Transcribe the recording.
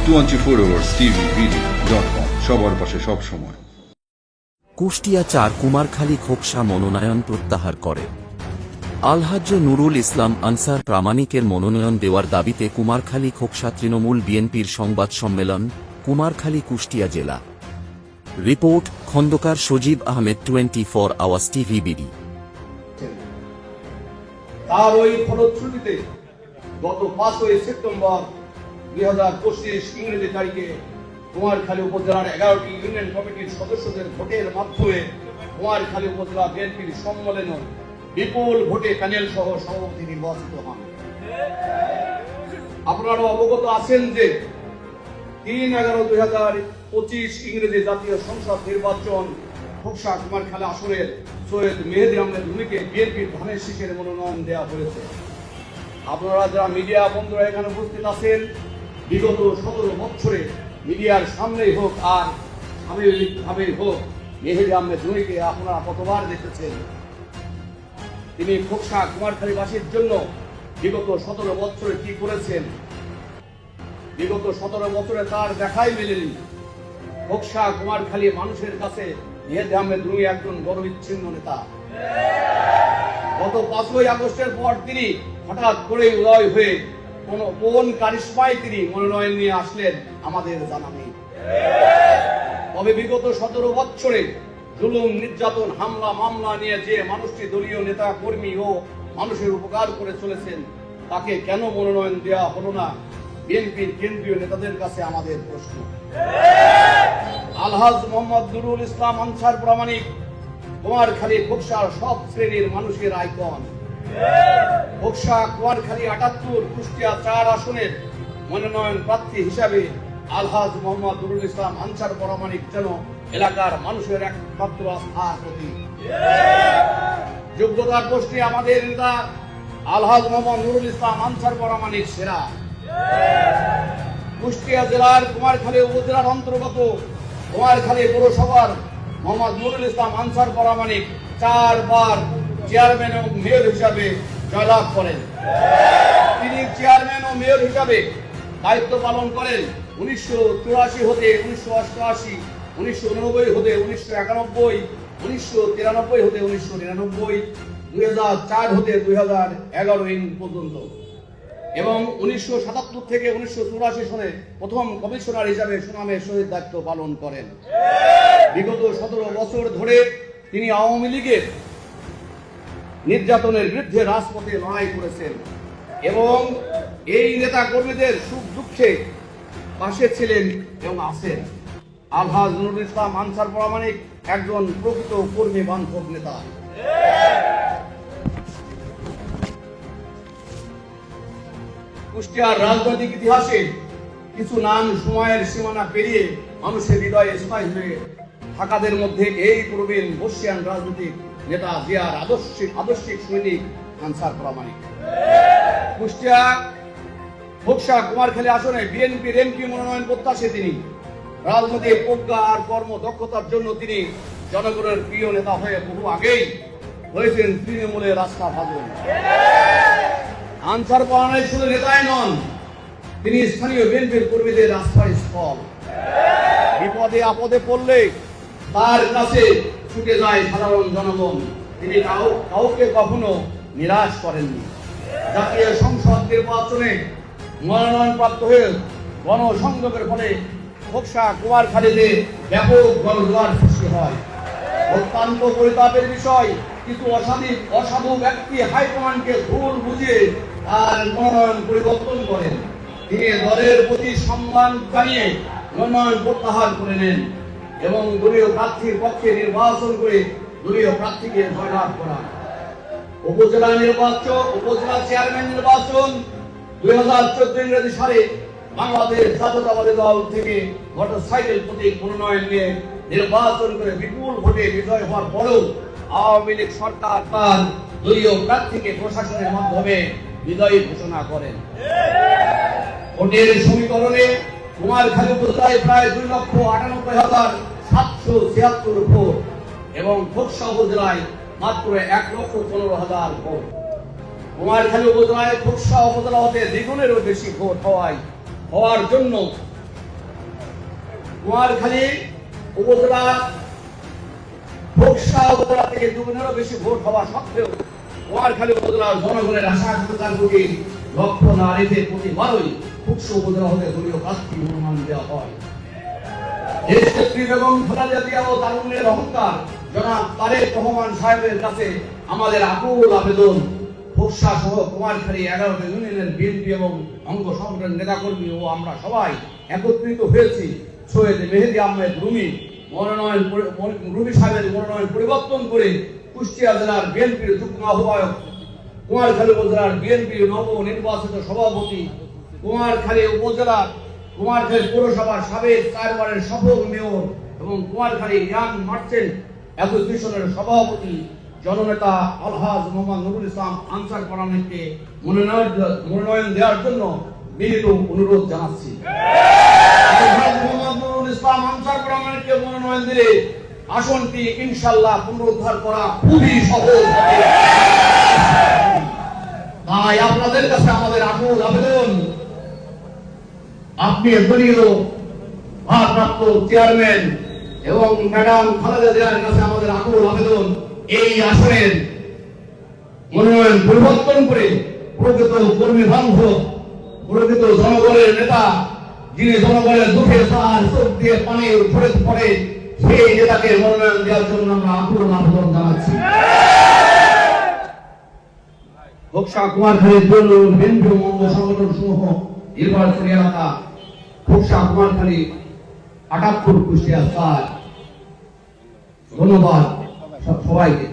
t24hours.tv.com সবার পাশে সব সময়। কুষ্টিয়া ৪ কুমারখালী খোকসা মনোনয়ন প্রত্যাহার করে। আলহাজ্জ নুরুল ইসলাম আনসার প্রামাণিকের মনোনয়ন দেওয়ার দাবিতে কুমারখালী খোকসা তৃণমূল বিএনপির সংবাদ সম্মেলন, কুমারখালী কুষ্টিয়া জেলা। রিপোর্ট খন্দকার সজীব আহমেদ, 24 আওয়ার্স টিভি। তার ওই ফলশ্রুতিতে গত 5 সেপ্টেম্বর 2025 ইংরেজি তারিখে কুমারখালী উপজেলার 11টি ইউনিয়ন কমিটির সদস্যদের ভোটের মাধ্যমে কুমারখালী উপজেলা বিএনপির সম্মেলনে বিপুল ভোটে প্যানেল সহ সভাপতি নির্বাচিত হন। আপনারা অবগত আছেন যে 3/11/2025 ইংরেজি জাতীয় সংসদ নির্বাচন খোকসা কুমারখালী আসনের সৈয়দ মেহেদী আহমেদ রুমিকে বিএনপির ধানের শীষের মনোনয়ন দেওয়া হয়েছে। আপনারা যারা মিডিয়া বন্ধুরা এখানে উপস্থিত আছেন, বিগত 17 বছরে মিডিয়ার সামনেই হোক আর সাময়িকভাবেই হোক মেহেদী আহমেদ রুমিকে আপনারা কতবার দেখেছেন। তিনি খোকসা কুমারখালীবাসীর জন্য বিগত 17 বছরে কি করেছেন, বিগত 17 বছরে তার দেখাই মেলেনি। খোকসা কুমারখালী মানুষের কাছে মেহেদী আহমেদ রুমি একজন গর্ববিচ্ছিন্ন নেতা। গত 5 আগস্টের পর তিনি হঠাৎ করে উদয় হয়ে কোন কারিশমায় তিনি মনোনয়ন নিয়ে আসলেন আমাদের জানা নেই। তবে বিগত 17 বছরে জুলুম, নির্যাতন, হামলা, মামলা নিয়ে যে মানুষটি দলীয় নেতা কর্মী ও মানুষের উপকার করে চলেছেন, তাকে কেন মনোনয়ন দেওয়া হলো না, বিএনপির কেন্দ্রীয় নেতাদের কাছে আমাদের প্রশ্ন। আলহাজ মোহাম্মদ নুরুল ইসলাম আনসার প্রামাণিক কুমারখালী খোকসার সব শ্রেণীর মানুষের আইকন। খোকসা কুমারখালী 78 কুষ্টিয়া 4 আসনের মনোনয়ন প্রার্থী হিসাবে আলহাজ মোহাম্মদ নুরুল ইসলাম আনসার প্রামাণিক যেন এলাকার মানুষের একমাত্র আস্থার প্রতীক। যোগ্যতার প্রশ্নে আমাদের নেতা আলহাজ মোহাম্মদ নুরুল ইসলাম আনসার প্রামাণিক সেরা। কুষ্টিয়া জেলার কুমারখালী উপজেলার অন্তর্গত কুমারখালী পৌরসভার মোহাম্মদ নুরুল ইসলাম আনসার প্রামাণিক 4 বার চেয়ারম্যান এবং মেয়র হিসাবে জয়লাভ করেন। তিনি চেয়ারম্যান ও মেয়র হিসাবে দায়িত্ব পালন করেন 1984 হতে 1988, 1989 হতে 1991, 1993 হতে 1999, 2004 হতে 2011 পর্যন্ত এবং 1977 থেকে 1984 সালে প্রথম কমিশনার হিসাবে সুনামের সহিত দায়িত্ব পালন করেন। বিগত 17 বছর ধরে তিনি আওয়ামী লীগের নির্যাতনের বিরুদ্ধে রাজপথে লড়াই করেছেন এবং এই নেতা কর্মীদের সুখ দুঃখে পাশে ছিলেন এবং আছেন। আলহাজ নুরুল ইসলাম আনসার প্রামাণিক একজন প্রকৃত কর্মী বান্ধব নেতা। কুষ্টিয়ার রাজনৈতিক ইতিহাসে কিছু নাম সময়ের সীমানা পেরিয়ে মানুষের হৃদয়ে স্থায়ী হয়ে থাকাদের মধ্যে এই প্রবীণ বর্ষিয়ান রাজনৈতিক নেতা জিয়ার আদর্শিক সৈনিক আনসার প্রামাণিক। কুষ্টিয়া খোকসা কুমারখালী আসনে বিএনপির এমপি মনোনয়ন প্রত্যাশী তিনি। রাজনৈতিক প্রজ্ঞা আর কর্মদক্ষতার জন্য তিনি জনগণের প্রিয় নেতা হয়ে বহু আগেই হয়েছেন তৃণমূলের রাস্তা ভাজন। আনসার প্রামাণিক শুধু নেতাই নন, তিনি স্থানীয় বিএনপির কর্মীদের আস্থার স্থল। বিপদে আপদে পড়লে তার কাছে ছুটে যায় সাধারণ জনগণ। তিনি কাউকে কখনো নিরাশ করেননি। জাতীয় সংসদ নির্বাচনে মনোনয়নপ্রাপ্ত হয়ে গণসংযোগের ফলে খোকসা কুমারখালীতে ব্যাপক গণজোয়ার সৃষ্টি হয়। অত্যন্ত পরিতাপের বিষয়, কিছু অসাধু ব্যক্তি হাইকমান্ডকে ভুল বুঝিয়ে তার মনোনয়ন পরিবর্তন করেন। তিনি দলের প্রতি সম্মান জানিয়ে মনোনয়ন প্রত্যাহার করে নেন এবং দলীয় প্রার্থীর পক্ষে নির্বাচন করে দলীয় প্রার্থীকে জয়লাভ করান। উপজেলা চেয়ারম্যান নির্বাচন 2014 ইংরেজি সালে বাংলাদেশ জাতীয়তাবাদী দল থেকে মোটরসাইকেল প্রতীক মনোনয়ন নিয়ে নির্বাচন করে বিপুল ভোটে বিজয় হওয়ার পরেও আওয়ামী লীগ সরকার তার দলীয় প্রার্থীকে প্রশাসনের মাধ্যমে বিজয়ী ঘোষণা করেন। ভোটের সমীকরণে কুমারখালী উপজেলায় প্রায় 2,98,776 ভোট এবং খোকসা উপজেলায় মাত্র 1,15,000 ভোট। কুমারখালী উপজেলায় খোকসা উপজেলা হতে দ্বিগুণেরও বেশি ভোট হওয়ার জন্য কুমারখালী উপজেলা বক্সা উপজেলা থেকে দুগুণেরও বেশি ভোট হওয়া সত্ত্বেও কুমারখালী উপজেলার জনগণের আশা আকাঙ্ক্ষার প্রতি লক্ষ্য না রেখে প্রতিবারই বক্সা উপজেলা হতে দলীয় প্রার্থী মনোনয়ন দেওয়া হয়। দেশনেত্রী বেগম খালেদা জিয়া ও তারুণ্যের অহংকার জনাব তারেক রহমান সাহেবের কাছে আমাদের আকুল আবেদন, বক্সা সহ কুমারখালী 11টি ইউনিয়নের বিএনপি এবং অঙ্গ সংগঠনের নেতাকর্মী ও আমরা সবাই একত্রিত হয়েছি সৈয়দ মেহেদী আহমেদ রুমি সাহেবের মনোনয়ন পরিবর্তন করে কুষ্টিয়া জেলার বিএনপির যুগ্ম আহ্বায়ক, কুমারখালী উপজেলার বিএনপির নবনির্বাচিত সভাপতি, কুমারখালী পৌরসভার সাবেক 4 বারের সফল মেয়র এবং কুমারখালী ইয়াং মার্চেন্ট অ্যাসোসিয়েশনের সভাপতি জননেতা আলহাজ মোহাম্মদ নুরুল ইসলাম আনসার প্রামাণিককে মনোনয়ন দেওয়ার জন্য বিনীত অনুরোধ জানাচ্ছি। আলহাজ মোহাম্মদ নুরুল ইসলাম আনসার প্রামাণিককে মনোনয়ন দিলে আসনটি ইনশাআল্লাহ পুনরুদ্ধার করা খুবই সহজ হবে। তাই আপনাদের কাছে আমাদের আকুল আবেদন, আপনি দলীয় ভারপ্রাপ্ত চেয়ারম্যান এবং ম্যাডাম খালেদা জিয়ার কাছে আমাদের আকুল আবেদন, এই আসনের মনোনয়ন পরিবর্তন করে প্রকৃত কর্মী বান্ধব, প্রকৃত জনগণের নেতা, যিনি জনগণের দুঃখে তার চোখ দিয়ে পানি ঝরে পড়ে, সেই নেতাকে মনোনয়ন দেওয়ার জন্য আমরা আকুল আবেদন জানাচ্ছি। বক্সা কুমারখালীর জন্য বিএনপি অঙ্গ সংগঠন সমূহ নির্বাচনী এলাকা বক্সা কুমারখালী 78 কুষ্টিয়া 4। ধন্যবাদ সবাইকে।